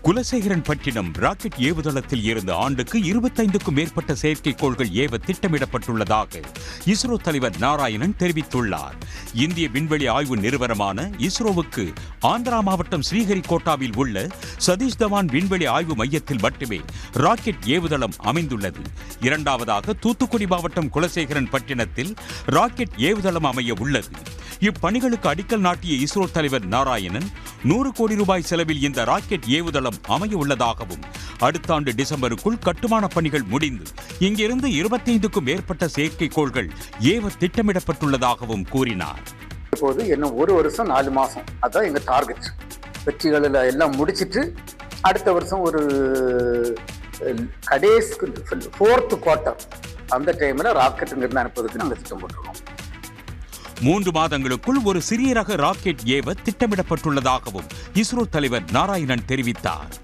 Kulasekarapattinam rocket ஏவுதளத்தில் இருந்து ஆண்டுக்கு 25க்கும் மேற்பட்ட செயற்கைக்கோள்கள் ஏவ திட்டமிடப்பட்டுள்ளதாக இஸ்ரோ தலைவர் நாராயணன் தெரிவித்துள்ளார். இந்திய விண்வெளி ஆய்வு நிறுவனமான இஸ்ரோவுக்கு ஆந்திரா மாவட்டம் ஸ்ரீஹரிகோட்டாவில் உள்ள சதீஷ் தவான் விண்வெளி ஆய்வு மையத்தில் மட்டுமே ராக்கெட் ஏவுதளம் அமைந்துள்ளது. இரண்டாவதாக தூத்துக்குடி மாவட்டம் குலசேகரன்பட்டினத்தில் ராக்கெட் ஏவுதளம் அமைய உள்ளது. இப்பணிகளுக்கு அடிக்கல் நாட்டிய இஸ்ரோ தலைவர் நாராயணன் 100 கோடி ரூபாய் செலவில் இந்த ராக்கெட் ஏவுதளம் அமைய உள்ளதாகவும், அடுத்த ஆண்டு டிசம்பருக்குள் கட்டுமான பணிகள் முடிந்து இங்கிருந்து 25க்கும் மேற்பட்ட செயற்கைக்கோள்கள் ஏவ திட்டமிடப்பட்டுள்ளதாகவும் கூறினார். இப்போது இன்னும் 1 வருஷம் 4 மாசம் அதான் எங்க டார்கெட். வெற்றிகளில் எல்லாம் முடிச்சிட்டு அடுத்த வருஷம் ஒரு கடைசி 4th குவார்ட்டர் அந்த டைம்ல ராக்கெட் இங்கிருந்து அனுப்புவதற்கு நாங்கள் திட்டம் போட்டுருக்கோம். 3 மாதங்களுக்குள் ஒரு சிறிய ரக ராக்கெட் ஏவ திட்டமிடப்பட்டுள்ளதாகவும் இஸ்ரோ தலைவர் நாராயணன் தெரிவித்தார்.